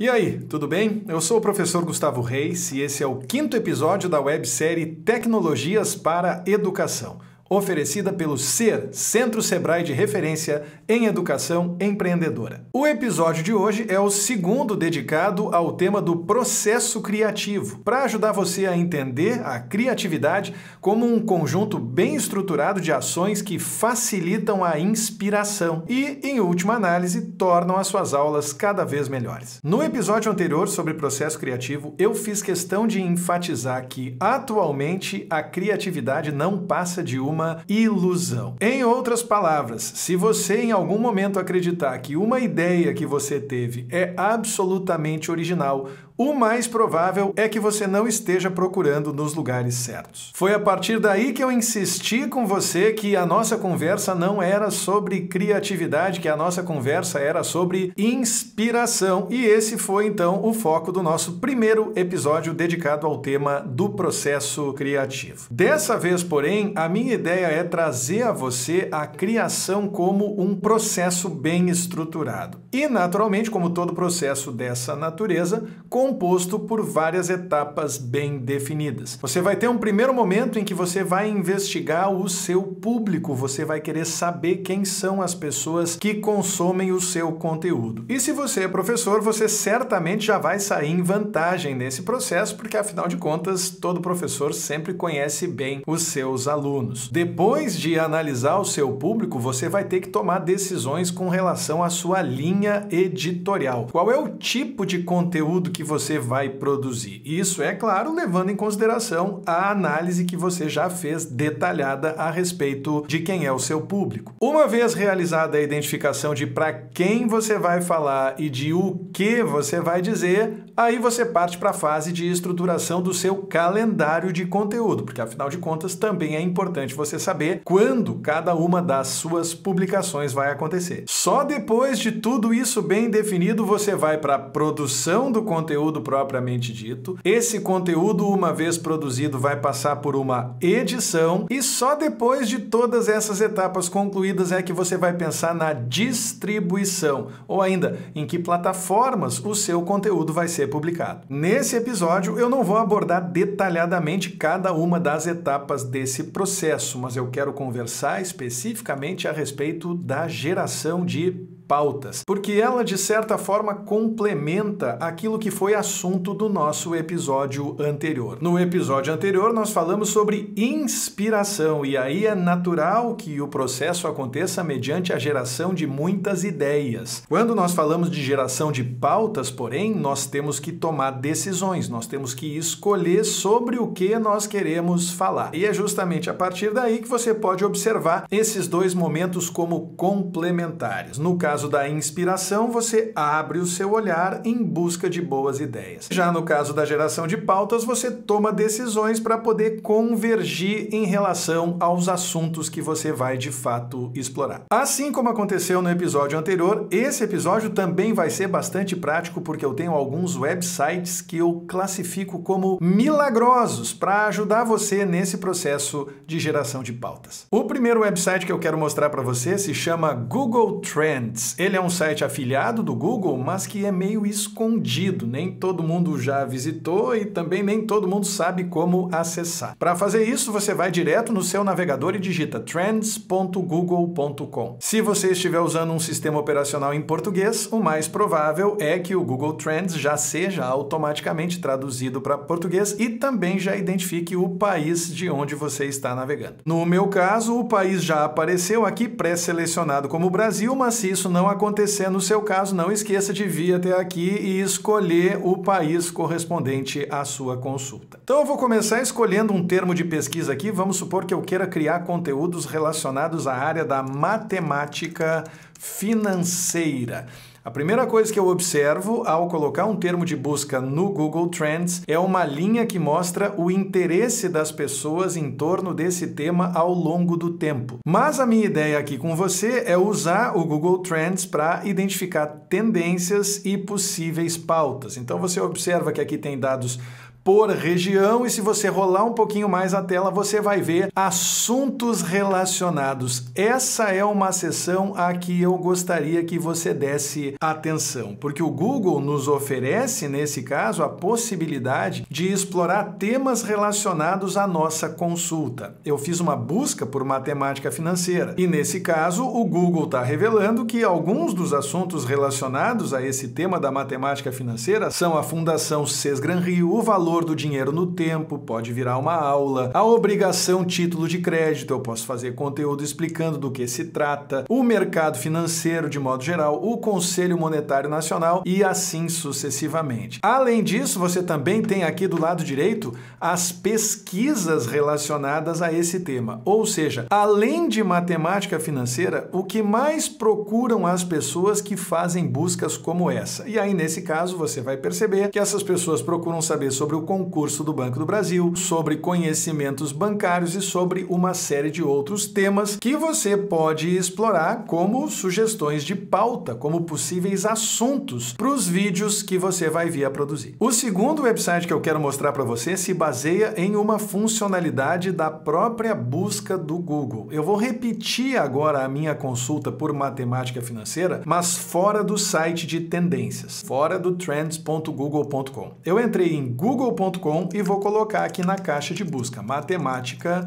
E aí, tudo bem? Eu sou o professor Gustavo Reis e esse é o 5º episódio da websérie Tecnologias para Educação, oferecida pelo CER, Centro Sebrae de Referência em Educação Empreendedora. O episódio de hoje é o 2º dedicado ao tema do processo criativo, para ajudar você a entender a criatividade como um conjunto bem estruturado de ações que facilitam a inspiração e, em última análise, tornam as suas aulas cada vez melhores. No episódio anterior sobre processo criativo, eu fiz questão de enfatizar que, atualmente, a criatividade não passa de uma ilusão. Em outras palavras, se você em algum momento acreditar que uma ideia que você teve é absolutamente original, o mais provável é que você não esteja procurando nos lugares certos. Foi a partir daí que eu insisti com você que a nossa conversa não era sobre criatividade, que a nossa conversa era sobre inspiração. E esse foi então o foco do nosso primeiro episódio dedicado ao tema do processo criativo. Dessa vez, porém, a minha ideia é trazer a você a criação como um processo bem estruturado. E, naturalmente, como todo processo dessa natureza, composto por várias etapas bem definidas. Você vai ter um primeiro momento em que você vai investigar o seu público, você vai querer saber quem são as pessoas que consomem o seu conteúdo. E se você é professor, você certamente já vai sair em vantagem nesse processo, porque afinal de contas, todo professor sempre conhece bem os seus alunos. Depois de analisar o seu público, você vai ter que tomar decisões com relação à sua linha editorial. Qual é o tipo de conteúdo que você vai produzir? Isso, é claro, levando em consideração a análise que você já fez detalhada a respeito de quem é o seu público. Uma vez realizada a identificação de para quem você vai falar e de o que você vai dizer, aí você parte para a fase de estruturação do seu calendário de conteúdo, porque afinal de contas também é importante você saber quando cada uma das suas publicações vai acontecer. Só depois de tudo isso bem definido, você vai para a produção do conteúdo propriamente dito. Esse conteúdo, uma vez produzido, vai passar por uma edição e só depois de todas essas etapas concluídas é que você vai pensar na distribuição, ou ainda em que plataformas o seu conteúdo vai ser publicado. Nesse episódio, eu não vou abordar detalhadamente cada uma das etapas desse processo, mas eu quero conversar especificamente a respeito da geração de pautas, porque ela, de certa forma, complementa aquilo que foi assunto do nosso episódio anterior. No episódio anterior, nós falamos sobre inspiração, e aí é natural que o processo aconteça mediante a geração de muitas ideias. Quando nós falamos de geração de pautas, porém, nós temos que tomar decisões, nós temos que escolher sobre o que nós queremos falar. E é justamente a partir daí que você pode observar esses dois momentos como complementares. No caso da inspiração, você abre o seu olhar em busca de boas ideias. Já no caso da geração de pautas, você toma decisões para poder convergir em relação aos assuntos que você vai de fato explorar. Assim como aconteceu no episódio anterior, esse episódio também vai ser bastante prático porque eu tenho alguns websites que eu classifico como milagrosos para ajudar você nesse processo de geração de pautas. O primeiro website que eu quero mostrar para você se chama Google Trends. Ele é um site afiliado do Google, mas que é meio escondido. Nem todo mundo já visitou e também nem todo mundo sabe como acessar. Para fazer isso, você vai direto no seu navegador e digita trends.google.com. Se você estiver usando um sistema operacional em português, o mais provável é que o Google Trends já seja automaticamente traduzido para português e também já identifique o país de onde você está navegando. No meu caso, o país já apareceu aqui pré-selecionado como Brasil, mas se isso não acontecer no seu caso, não esqueça de vir até aqui e escolher o país correspondente à sua consulta. Então eu vou começar escolhendo um termo de pesquisa aqui. Vamos supor que eu queira criar conteúdos relacionados à área da matemática financeira. A primeira coisa que eu observo ao colocar um termo de busca no Google Trends é uma linha que mostra o interesse das pessoas em torno desse tema ao longo do tempo. Mas a minha ideia aqui com você é usar o Google Trends para identificar tendências e possíveis pautas. Então você observa que aqui tem dados por região, e se você rolar um pouquinho mais a tela, você vai ver assuntos relacionados. Essa é uma seção a que eu gostaria que você desse atenção, porque o Google nos oferece, nesse caso, a possibilidade de explorar temas relacionados à nossa consulta. Eu fiz uma busca por matemática financeira e, nesse caso, o Google está revelando que alguns dos assuntos relacionados a esse tema da matemática financeira são a Fundação Sesgran Rio, o valor do dinheiro no tempo, pode virar uma aula, a obrigação título de crédito, eu posso fazer conteúdo explicando do que se trata, o mercado financeiro de modo geral, o Conselho Monetário Nacional e assim sucessivamente. Além disso, você também tem aqui do lado direito as pesquisas relacionadas a esse tema, ou seja, além de matemática financeira, o que mais procuram as pessoas que fazem buscas como essa. E aí, nesse caso, você vai perceber que essas pessoas procuram saber sobre o concurso do Banco do Brasil, sobre conhecimentos bancários e sobre uma série de outros temas que você pode explorar como sugestões de pauta, como possíveis assuntos para os vídeos que você vai vir a produzir. O segundo website que eu quero mostrar para você se baseia em uma funcionalidade da própria busca do Google. Eu vou repetir agora a minha consulta por matemática financeira, mas fora do site de tendências, fora do trends.google.com. Eu entrei em google.com e vou colocar aqui na caixa de busca matemática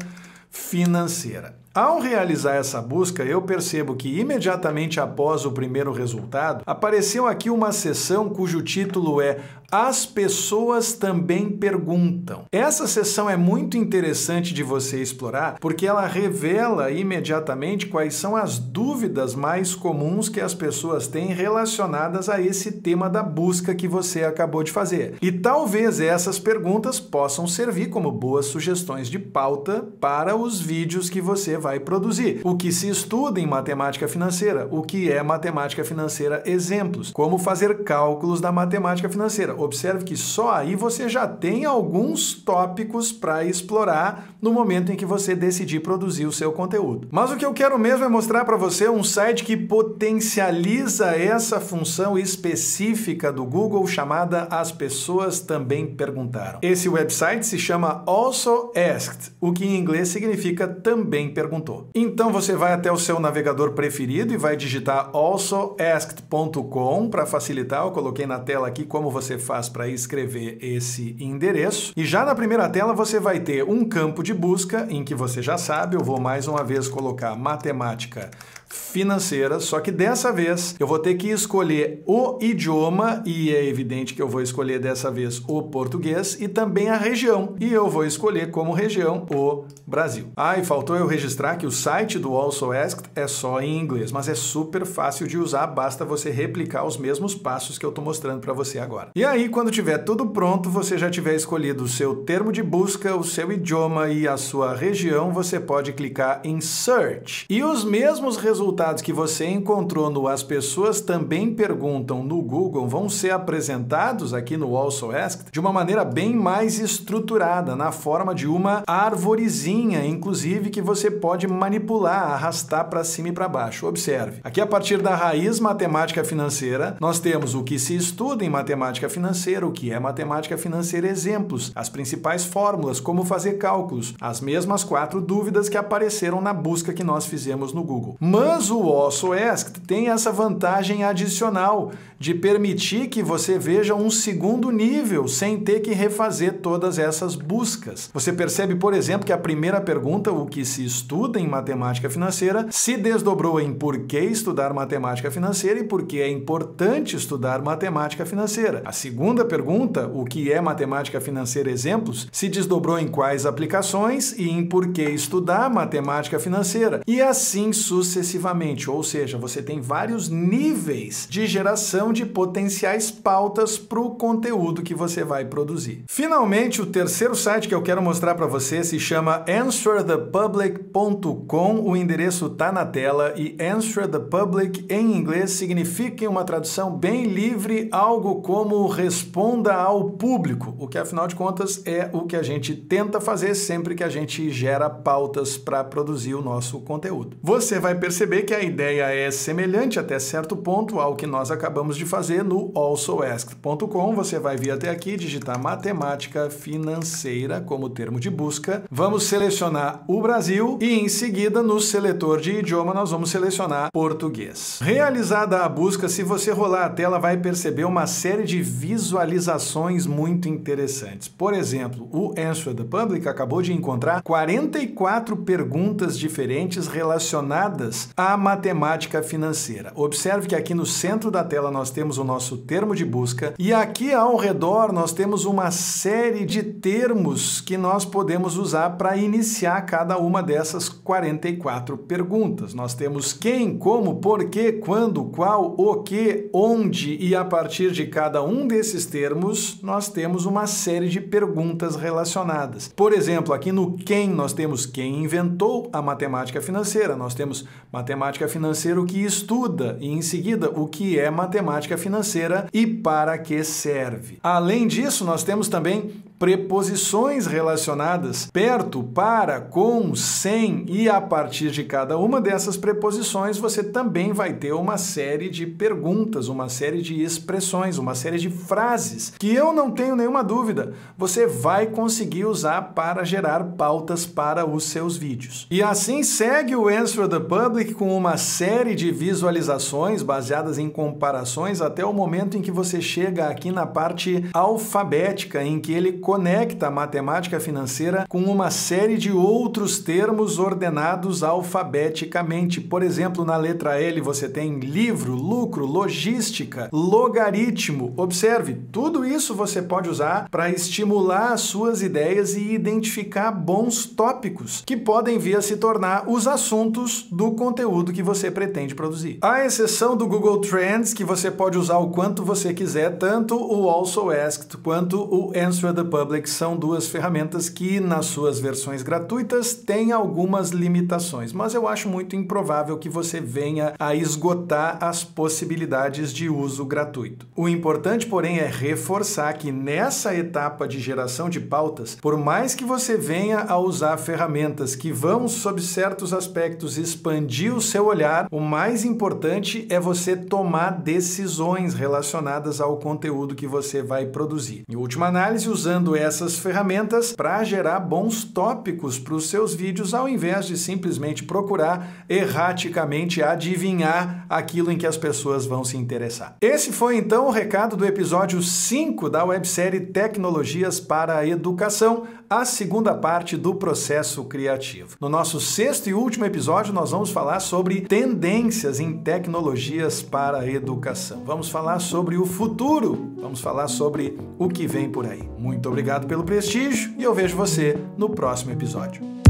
financeira. Ao realizar essa busca, eu percebo que imediatamente após o primeiro resultado, apareceu aqui uma seção cujo título é As Pessoas Também Perguntam. Essa seção é muito interessante de você explorar porque ela revela imediatamente quais são as dúvidas mais comuns que as pessoas têm relacionadas a esse tema da busca que você acabou de fazer. E talvez essas perguntas possam servir como boas sugestões de pauta para os vídeos que você vai produzir. O que se estuda em matemática financeira? O que é matemática financeira? Exemplos. Como fazer cálculos da matemática financeira? Observe que só aí você já tem alguns tópicos para explorar no momento em que você decidir produzir o seu conteúdo. Mas o que eu quero mesmo é mostrar para você um site que potencializa essa função específica do Google chamada As Pessoas Também Perguntaram. Esse website se chama Also Asked, o que em inglês significa também perguntou. Então você vai até o seu navegador preferido e vai digitar alsoasked.com para facilitar. Eu coloquei na tela aqui como você faz para escrever esse endereço. E já na primeira tela você vai ter um campo de busca em que você já sabe, eu vou mais uma vez colocar matemática financeira, só que dessa vez eu vou ter que escolher o idioma e é evidente que eu vou escolher dessa vez o português e também a região. E eu vou escolher como região o Brasil. Ah, e faltou eu registrar que o site do Also Asked é só em inglês, mas é super fácil de usar, basta você replicar os mesmos passos que eu estou mostrando para você agora. E aí, quando tiver tudo pronto, você já tiver escolhido o seu termo de busca, o seu idioma e a sua região, você pode clicar em Search. E os mesmos resultados que você encontrou no As Pessoas Também Perguntam no Google vão ser apresentados aqui no Also Asked de uma maneira bem mais estruturada, na forma de uma arvorezinha, inclusive, que você pode manipular, arrastar para cima e para baixo. Observe. Aqui, a partir da raiz matemática financeira, nós temos o que se estuda em matemática financeira, o que é matemática financeira, exemplos, as principais fórmulas, como fazer cálculos, as mesmas 4 dúvidas que apareceram na busca que nós fizemos no Google. Mas o Also Asked tem essa vantagem adicional de permitir que você veja um segundo nível sem ter que refazer todas essas buscas. Você percebe, por exemplo, que a primeira pergunta, o que se estuda em matemática financeira, se desdobrou em por que estudar matemática financeira e por que é importante estudar matemática financeira. A segunda pergunta, o que é matemática financeira, exemplos, se desdobrou em quais aplicações e em por que estudar matemática financeira. E assim sucessivamente, ou seja, você tem vários níveis de geração de potenciais pautas para o conteúdo que você vai produzir. Finalmente, o terceiro site que eu quero mostrar para você se chama answerthepublic.com. O endereço está na tela e Answer the Public em inglês significa, em uma tradução bem livre, algo como responda ao público, o que afinal de contas é o que a gente tenta fazer sempre que a gente gera pautas para produzir o nosso conteúdo. Você vai perceber perceber que a ideia é semelhante até certo ponto ao que nós acabamos de fazer no alsoasked.com. Você vai vir até aqui, digitar matemática financeira como termo de busca. Vamos selecionar o Brasil e em seguida no seletor de idioma nós vamos selecionar português. Realizada a busca, se você rolar a tela vai perceber uma série de visualizações muito interessantes. Por exemplo, o Answer the Public acabou de encontrar 44 perguntas diferentes relacionadas à matemática financeira. Observe que aqui no centro da tela nós temos o nosso termo de busca e aqui ao redor nós temos uma série de termos que nós podemos usar para iniciar cada uma dessas 44 perguntas. Nós temos quem, como, porquê, quando, qual, o que, onde e a partir de cada um desses termos nós temos uma série de perguntas relacionadas. Por exemplo, aqui no quem nós temos quem inventou a matemática financeira, nós temos matemática financeira o que estuda e em seguida o que é matemática financeira e para que serve. Além disso, nós temos também preposições relacionadas perto, para, com, sem e a partir de cada uma dessas preposições você também vai ter uma série de perguntas, uma série de expressões, uma série de frases que eu não tenho nenhuma dúvida, você vai conseguir usar para gerar pautas para os seus vídeos. E assim segue o Answer the Public com uma série de visualizações baseadas em comparações até o momento em que você chega aqui na parte alfabética, em que ele conecta a matemática financeira com uma série de outros termos ordenados alfabeticamente. Por exemplo, na letra L você tem livro, lucro, logística, logaritmo. Observe, tudo isso você pode usar para estimular as suas ideias e identificar bons tópicos que podem vir a se tornar os assuntos do conteúdo que você pretende produzir. À exceção do Google Trends, que você pode usar o quanto você quiser, tanto o Also Asked quanto o Answer the Public são duas ferramentas que, nas suas versões gratuitas, têm algumas limitações, mas eu acho muito improvável que você venha a esgotar as possibilidades de uso gratuito. O importante, porém, é reforçar que nessa etapa de geração de pautas, por mais que você venha a usar ferramentas que vão, sob certos aspectos, expandir o seu olhar, o mais importante é você tomar decisões relacionadas ao conteúdo que você vai produzir. Em última análise, usando essas ferramentas para gerar bons tópicos para os seus vídeos, ao invés de simplesmente procurar erraticamente adivinhar aquilo em que as pessoas vão se interessar. Esse foi então o recado do episódio 5 da websérie Tecnologias para a Educação, a segunda parte do processo criativo. No nosso sexto e último episódio, nós vamos falar sobre tendências em tecnologias para a educação. Vamos falar sobre o futuro, vamos falar sobre o que vem por aí. Muito obrigado pelo prestígio e eu vejo você no próximo episódio.